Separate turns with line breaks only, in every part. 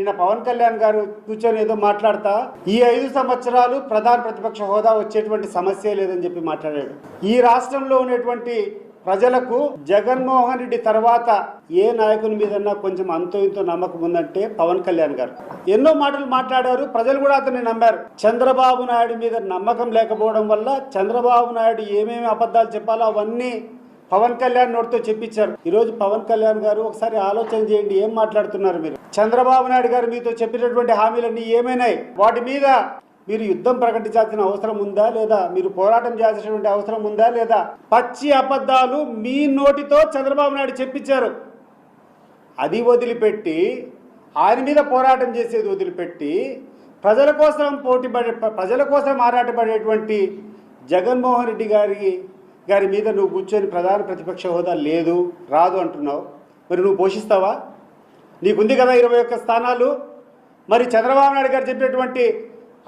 నిన్న పవన్ కళ్యాణ్ గారు కూర్చొని ఏదో మాట్లాడతా ఈ 5 సంవత్సరాలు ప్రధాన ప్రతిపక్ష హోదా వచ్చేటువంటి సమస్య లేదని చెప్పి మాట్లాడాడు. ఈ రాష్ట్రంలో ఉన్నటువంటి ప్రజలకు జగన్మోహన్ రెడ్డి తర్వాత ఏ నాయకుని మీదన్నా కొంచెం అంతో ఇంతో నమ్మకం ఉందంటే పవన్ కళ్యాణ్ గారు. ఎన్నో మాటలు మాట్లాడారు, ప్రజలు కూడా అతన్ని నమ్మారు. చంద్రబాబు నాయుడు మీద నమ్మకం లేకపోవడం వల్ల చంద్రబాబు నాయుడు ఏమేమి అబద్ధాలు చెప్పాలో అవన్నీ పవన్ కళ్యాణ్ నోటితో చెప్పించారు. ఈరోజు పవన్ కళ్యాణ్ గారు ఒకసారి ఆలోచన చేయండి, ఏం మాట్లాడుతున్నారు మీరు? చంద్రబాబు నాయుడు గారు మీతో చెప్పినటువంటి హామీలన్నీ ఏమైనాయి? వాటి మీద మీరు యుద్ధం ప్రకటించాల్సిన అవసరం ఉందా లేదా? మీరు పోరాటం చేయాల్సినటువంటి అవసరం ఉందా లేదా? పచ్చి అబద్ధాలు మీ నోటితో చంద్రబాబు నాయుడు చెప్పించారు. అది వదిలిపెట్టి, ఆయన మీద పోరాటం చేసేది వదిలిపెట్టి, ప్రజల కోసం ఆరాటపడేటువంటి జగన్మోహన్ రెడ్డి గారి మీద నువ్వు కూర్చొని ప్రధాన ప్రతిపక్ష హోదా లేదు, రాదు అంటున్నావు. మరి నువ్వు పోషిస్తావా? నీకుంది కదా 21 స్థానాలు. మరి చంద్రబాబు నాయుడు గారు చెప్పినటువంటి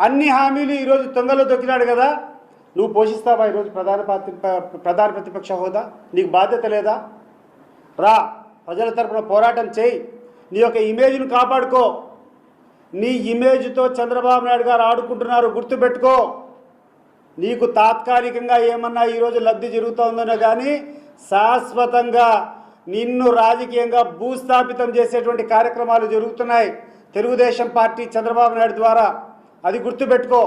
అన్ని హామీలు ఈరోజు తొంగలో దొక్కినాడు కదా, నువ్వు పోషిస్తావా ఈరోజు ప్రధాన ప్రతిపక్ష హోదా? నీకు బాధ్యత లేదా? రా, ప్రజల తరపున పోరాటం చేయి, నీ యొక్క ఇమేజ్ను కాపాడుకో. నీ ఇమేజ్తో చంద్రబాబు నాయుడు గారు ఆడుకుంటున్నారు, గుర్తుపెట్టుకో. నీకు తాత్కాలికంగా ఏమన్నా ఈరోజు లబ్ధి జరుగుతుందనో కానీ శాశ్వతంగా నిన్ను రాజకీయంగా భూస్థాపితం చేసేటువంటి కార్యక్రమాలు జరుగుతున్నాయి తెలుగుదేశం పార్టీ చంద్రబాబు నాయుడు ద్వారా. అది గుర్తుపెట్టుకో.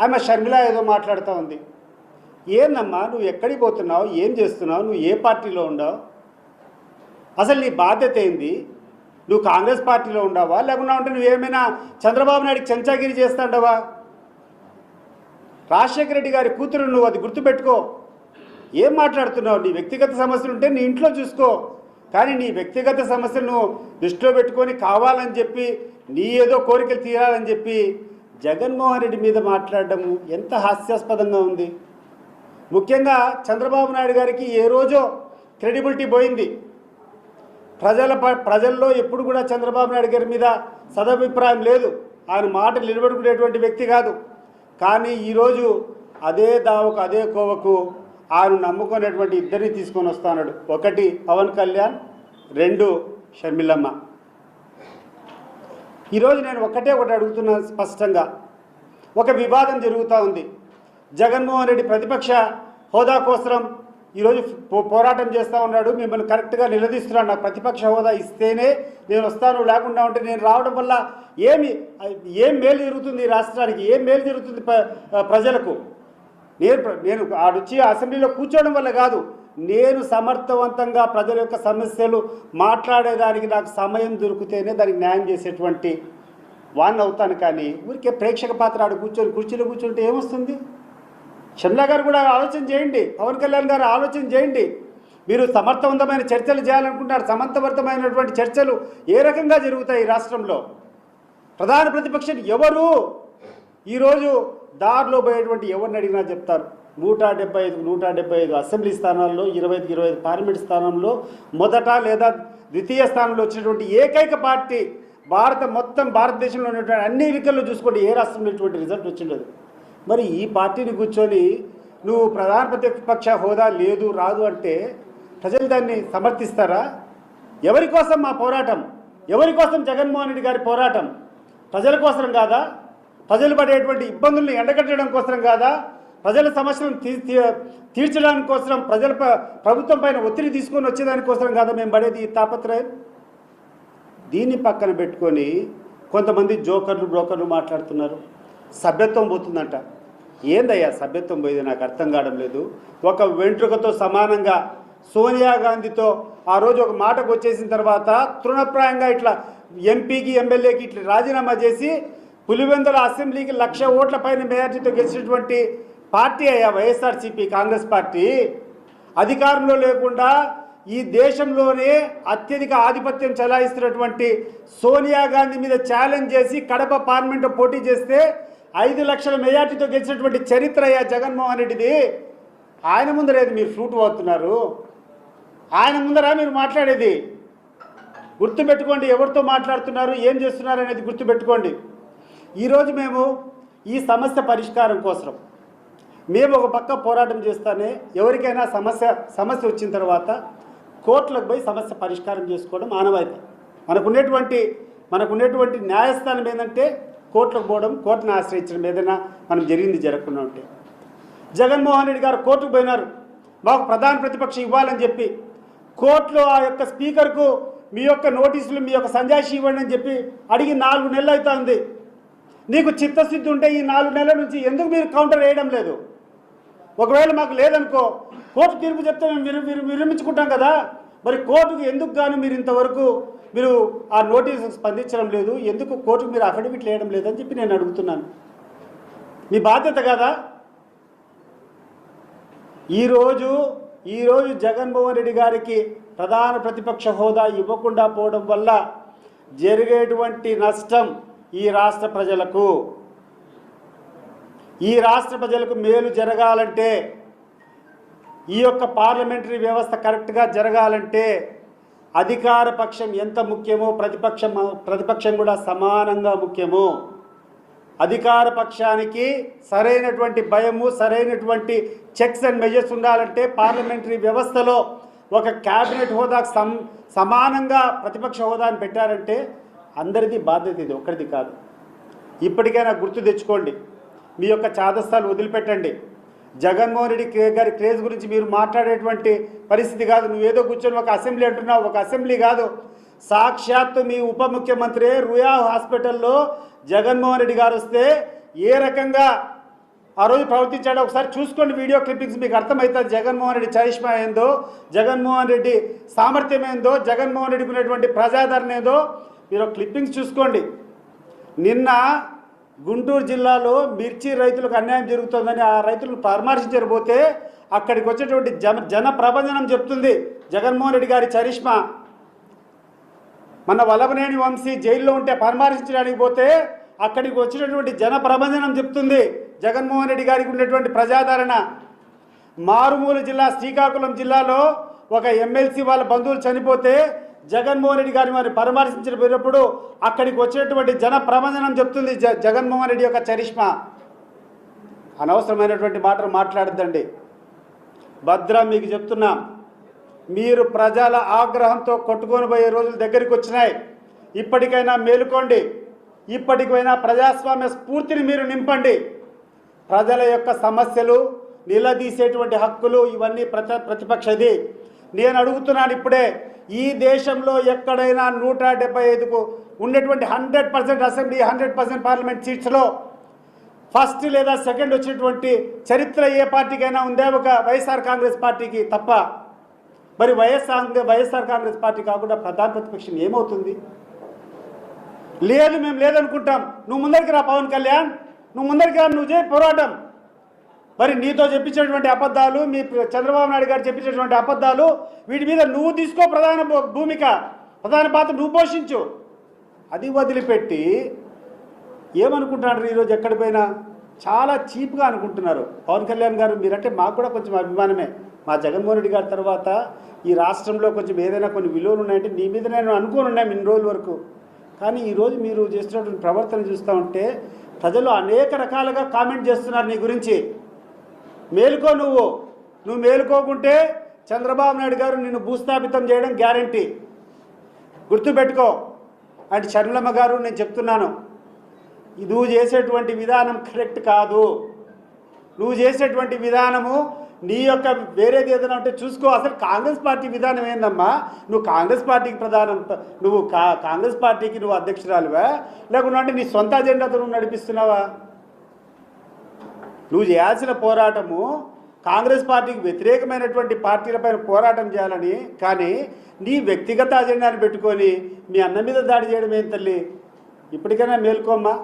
ఆమె షర్మిల ఏదో మాట్లాడుతూ ఉంది. ఏందమ్మా నువ్వు ఎక్కడికి పోతున్నావు? ఏం చేస్తున్నావు? నువ్వు ఏ పార్టీలో ఉండవు? అసలు నీ బాధ్యత ఏంది? నువ్వు కాంగ్రెస్ పార్టీలో ఉండవా, లేకుండా ఉంటే నువ్వేమైనా చంద్రబాబు నాయుడికి చెంచాగిరి చేస్తాండవా? రాజశేఖర రెడ్డి గారి కూతురు నువ్వు, అది గుర్తుపెట్టుకో. ఏం మాట్లాడుతున్నావు? నీ వ్యక్తిగత సమస్యలు ఉంటే నీ ఇంట్లో చూసుకో, కానీ నీ వ్యక్తిగత సమస్యలు నువ్వు దృష్టిలో పెట్టుకొని కావాలని చెప్పి నీ ఏదో కోరికలు తీరాలని చెప్పి జగన్మోహన్ రెడ్డి మీద మాట్లాడడం ఎంత హాస్యాస్పదంగా ఉంది. ముఖ్యంగా చంద్రబాబు నాయుడు గారికి ఏ రోజో క్రెడిబిలిటీ పోయింది. ప్రజల్లో ఎప్పుడు కూడా చంద్రబాబు నాయుడు గారి మీద సదభిప్రాయం లేదు. ఆయన మాట నిలబెట్టుకునేటువంటి వ్యక్తి కాదు. కానీ ఈరోజు అదే దావకు అదే కోవకు ఆయన నమ్ముకునేటువంటి ఇద్దరిని తీసుకొని వస్తున్నాడు. ఒకటి పవన్ కళ్యాణ్, 2 షర్మిలమ్మ. ఈరోజు నేను ఒకటి అడుగుతున్నాను స్పష్టంగా. ఒక వివాదం జరుగుతూ ఉంది. జగన్మోహన్ రెడ్డి ప్రతిపక్ష హోదా కోసం ఈరోజు పోరాటం చేస్తూ ఉన్నాడు. మిమ్మల్ని కరెక్ట్గా నిలదీస్తున్నాడు. నాకు ప్రతిపక్ష హోదా ఇస్తేనే నేను వస్తాను, లేకుండా ఉంటే నేను రావడం వల్ల ఏం మేలు జరుగుతుంది రాష్ట్రానికి, ఏం మేలు జరుగుతుంది ప్రజలకు? నేను ఆడొచ్చి అసెంబ్లీలో కూర్చోవడం వల్ల కాదు, నేను సమర్థవంతంగా ప్రజల యొక్క సమస్యలు మాట్లాడేదానికి నాకు సమయం దొరికితేనే దానికి న్యాయం చేసేటువంటి వాడిని అవుతాను. కానీ ఊరికే ప్రేక్షక పాత్ర ఆడు కుర్చీలో కూర్చుంటే ఏమొస్తుంది? షర్మిల గారు కూడా ఆలోచన చేయండి, పవన్ కళ్యాణ్ గారు ఆలోచన చేయండి. మీరు సమర్థవంతమైన చర్చలు చేయాలనుకుంటున్నారు. సమర్థవంతమైనటువంటి చర్చలు ఏ రకంగా జరుగుతాయి ఈ రాష్ట్రంలో? ప్రధాన ప్రతిపక్షం ఎవరు? ఈరోజు దారిలో పోయేటువంటి ఎవరిని అడిగినా చెప్తారు 175 అసెంబ్లీ స్థానాల్లో 25 పార్లమెంట్ స్థానంలో మొదట లేదా ద్వితీయ స్థానంలో వచ్చినటువంటి ఏకైక పార్టీ భారతదేశంలో ఉన్నటువంటి అన్ని ఎన్నికల్లో చూసుకోండి, ఏ రాష్ట్రంలో ఇటువంటి రిజల్ట్ వచ్చిండదు. మరి ఈ పార్టీని కూర్చొని నువ్వు ప్రధాన ప్రతిపక్ష హోదా లేదు, రాదు అంటే ప్రజలు దాన్ని సమర్థిస్తారా? ఎవరి కోసం మా పోరాటం? ఎవరి కోసం జగన్మోహన్ రెడ్డి గారి పోరాటం? ప్రజల కోసం కాదా? ప్రజలు పడేటువంటి ఇబ్బందుల్ని ఎండగట్టడం కోసం కాదా? ప్రజల సమస్యలను తీర్చడానికి కోసం, ప్రభుత్వం పైన ఒత్తిడి తీసుకొని వచ్చేదానికోసం కాదా మేము పడేది ఈ తాపత్రయం? దీన్ని పక్కన పెట్టుకొని కొంతమంది బ్రోకర్లు మాట్లాడుతున్నారు. సభ్యత్వం పోతుందంట. ఏందయ్యా సభ్యత్వం పోయేది? నాకు అర్థం కావడం లేదు. ఒక వెంట్రుకతో సమానంగా సోనియా గాంధీతో ఆ రోజు ఒక మాటకు వచ్చేసిన తర్వాత తృణప్రాయంగా ఇట్లా ఎంపీకి ఎమ్మెల్యేకి ఇట్లా రాజీనామా చేసి పులివెందుల అసెంబ్లీకి 1,00,000 ఓట్ల పైన మెజార్టీతో గెలిచినటువంటి పార్టీ అయ్యా వైఎస్ఆర్సీపీ, కాంగ్రెస్ పార్టీ. అధికారంలో లేకుండా ఈ దేశంలోనే అత్యధిక ఆధిపత్యం చెలాయిస్తున్నటువంటి సోనియా గాంధీ మీద ఛాలెంజ్ చేసి కడప పార్లమెంట్లో పోటీ చేస్తే 5 లక్షల మెజార్టీతో గెలిచినటువంటి చరిత్ర అయ్యా జగన్మోహన్ రెడ్డిది. ఆయన ముందరేది మీరు ఫ్రూట్ పోతున్నారు? ఆయన ముందరా మీరు మాట్లాడేది? గుర్తుపెట్టుకోండి, ఎవరితో మాట్లాడుతున్నారు, ఏం చేస్తున్నారు అనేది గుర్తుపెట్టుకోండి. ఈరోజు మేము ఈ సమస్య పరిష్కారం కోసం మేము ఒక పక్క పోరాటం చేస్తానే, ఎవరికైనా సమస్య వచ్చిన తర్వాత కోర్టులకు పోయి సమస్య పరిష్కారం చేసుకోవడం ఆనవాయితీ. మనకున్నటువంటి మనకు ఉన్నటువంటి న్యాయస్థానం ఏంటంటే కోర్టులకు పోవడం, కోర్టును ఆశ్రయించడం, ఏదైనా మనం జరిగింది జరగకుండా ఉంటే. జగన్మోహన్ రెడ్డి గారు కోర్టుకు పోయినారు, మాకు ప్రధాన ప్రతిపక్షం ఇవ్వాలని చెప్పి. కోర్టులో ఆ యొక్క స్పీకర్కు మీ యొక్క నోటీసులు, మీ యొక్క సంజాయిషి ఇవ్వండి అని చెప్పి అడిగి 4 నెలలు అవుతుంది. నీకు చిత్తశుద్ధి ఉంటే ఈ 4 నెలల నుంచి ఎందుకు మీరు కౌంటర్ వేయడం లేదు? ఒకవేళ మాకు లేదనుకో, కోర్టు తీర్పు చెప్తే మేము విరమించుకుంటాం కదా. మరి కోర్టుకు ఎందుకు గాను మీరు ఇంతవరకు మీరు ఆ నోటీసు స్పందించడం లేదు? ఎందుకు కోర్టుకు మీరు అఫిడవిట్ వేయడం లేదని చెప్పి నేను అడుగుతున్నాను. మీ బాధ్యత కదా. ఈరోజు జగన్మోహన్ రెడ్డి గారికి ప్రధాన ప్రతిపక్ష హోదా ఇవ్వకుండా పోవడం వల్ల జరిగేటువంటి నష్టం ఈ రాష్ట్ర ప్రజలకు మేలు జరగాలంటే, ఈ యొక్క పార్లమెంటరీ వ్యవస్థ కరెక్ట్గా జరగాలంటే అధికార పక్షం ఎంత ముఖ్యమో ప్రతిపక్షం కూడా సమానంగా ముఖ్యము. అధికార పక్షానికి సరైనటువంటి భయము, సరైనటువంటి చెక్స్ అండ్ మెజర్స్ ఉండాలంటే పార్లమెంటరీ వ్యవస్థలో ఒక క్యాబినెట్ హోదాకు సమానంగా ప్రతిపక్ష హోదాను పెట్టారంటే అందరిది బాధ్యత, ఇది ఒక్కరిది కాదు. ఇప్పటికైనా గుర్తు తెచ్చుకోండి, మీ యొక్క చాదస్తాలు వదిలిపెట్టండి. జగన్మోహన్ రెడ్డి గారి క్రేజ్ గురించి మీరు మాట్లాడేటువంటి పరిస్థితి కాదు. నువ్వేదో కూర్చొని ఒక అసెంబ్లీ అంటున్నావు, ఒక అసెంబ్లీ కాదు. సాక్షాత్తు మీ ఉప ముఖ్యమంత్రి రుయా హాస్పిటల్లో జగన్మోహన్ రెడ్డి గారు వస్తే ఏ రకంగా ఆ రోజు ప్రవర్తించాడో ఒకసారి చూసుకోండి. వీడియో క్లిప్పింగ్స్ మీకు అర్థమవుతుంది. జగన్మోహన్ రెడ్డి చరిష్మా ఏందో, జగన్మోహన్ రెడ్డి సామర్థ్యం ఏందో, జగన్మోహన్ రెడ్డికి ఉన్నటువంటి ప్రజాదరణ ఏందో మీరు క్లిప్పింగ్స్ చూసుకోండి. నిన్న గుంటూరు జిల్లాలో మిర్చి రైతులకు అన్యాయం జరుగుతుందని ఆ రైతులను పరామర్శించకపోతే అక్కడికి వచ్చేటువంటి జన ప్రభంజనం చెప్తుంది జగన్మోహన్ రెడ్డి గారి చరిష్మా. మన వల్లభనేని వంశీ జైల్లో ఉంటే పరామర్శించడానికి పోతే అక్కడికి వచ్చినటువంటి జన ప్రభంజనం చెప్తుంది జగన్మోహన్ రెడ్డి గారికి ఉన్నటువంటి ప్రజాదరణ. మారుమూల జిల్లా శ్రీకాకుళం జిల్లాలో ఒక ఎమ్మెల్సీ వాళ్ళ బంధువులు చనిపోతే జగన్మోహన్ రెడ్డి గారిని మరి పరామర్శించినప్పుడు అక్కడికి వచ్చినటువంటి జన ప్రభంజనం చెప్తుంది జగన్మోహన్ రెడ్డి యొక్క చరిష్మా. అనవసరమైనటువంటి మాటలు మాట్లాడద్దండి. భద్రం మీకు చెప్తున్నాం, మీరు ప్రజల ఆగ్రహంతో కొట్టుకొని పోయే రోజులు దగ్గరికి వచ్చినాయి. ఇప్పటికైనా మేలుకోండి, ఇప్పటికైనా ప్రజాస్వామ్య స్ఫూర్తిని మీరు నింపండి. ప్రజల యొక్క సమస్యలు, నిలదీసేటువంటి హక్కులు ఇవన్నీ ప్రతిపక్షది. నేను అడుగుతున్నాను ఇప్పుడే, ఈ దేశంలో ఎక్కడైనా 175కు ఉన్నటువంటి 100% అసెంబ్లీ, 100% పార్లమెంట్ సీట్స్లో ఫస్ట్ లేదా సెకండ్ వచ్చినటువంటి చరిత్ర ఏ పార్టీకైనా ఉందే? ఒక వైఎస్ఆర్ కాంగ్రెస్ పార్టీకి తప్ప. మరి వైఎస్ఆర్ కాంగ్రెస్ పార్టీ కాకుండా ప్రధాన ప్రతిపక్షం ఏమవుతుంది? లేదు, మేము లేదనుకుంటాం. నువ్వు ముందరికి రా పవన్ కళ్యాణ్, నువ్వు ముందరికి రా, నువ్వు చేయి పోరాటం. మరి నీతో చెప్పించినటువంటి అబద్ధాలు, మీ చంద్రబాబు నాయుడు గారు చెప్పించినటువంటి అబద్ధాలు, వీటి మీద నువ్వు తీసుకో ప్రధాన భూమిక, ప్రధాన పాత్ర నువ్వు పోషించు. అది వదిలిపెట్టి ఏమనుకుంటున్నారు ఈరోజు ఎక్కడి పోయినా చాలా చీప్గా అనుకుంటున్నారు. పవన్ కళ్యాణ్ గారు మీరంటే మాకు కూడా కొంచెం అభిమానమే. మా జగన్మోహన్ రెడ్డి గారి తర్వాత ఈ రాష్ట్రంలో కొంచెం ఏదైనా కొన్ని విలువలు ఉన్నాయంటే నీ మీద నేను అనుకోని ఉన్నాను ఇన్ని రోజుల వరకు. కానీ ఈరోజు మీరు చేస్తున్నటువంటి ప్రవర్తన చూస్తూ ఉంటే ప్రజలు అనేక రకాలుగా కామెంట్ చేస్తున్నారు నీ గురించి. మేలుకో, నువ్వు మేలుకోకుంటే చంద్రబాబు నాయుడు గారు నిన్ను భూస్థాపితం చేయడం గ్యారంటీ, గుర్తుపెట్టుకో. అంటే షర్మిలమ్మ గారు నేను చెప్తున్నాను, నువ్వు చేసేటువంటి విధానం కరెక్ట్ కాదు. నువ్వు చేసేటువంటి విధానము నీ యొక్క వేరేది ఏదైనా ఉంటే చూసుకో. అసలు కాంగ్రెస్ పార్టీ విధానం ఏందమ్మా? నువ్వు కాంగ్రెస్ పార్టీకి నువ్వు కాంగ్రెస్ పార్టీకి నువ్వు అధ్యక్షురాలువా, లేకుండా అంటే నీ సొంత అజెండాతో నువ్వు నడిపిస్తున్నావా? నువ్వు చేయాల్సిన పోరాటము కాంగ్రెస్ పార్టీకి వ్యతిరేకమైనటువంటి పార్టీలపైన పోరాటం చేయాలని, కానీ నీ వ్యక్తిగత అజెండాను పెట్టుకొని మీ అన్న మీద దాడి చేయడం ఏం తల్లి? ఇప్పటికైనా మేల్కోమ్మా.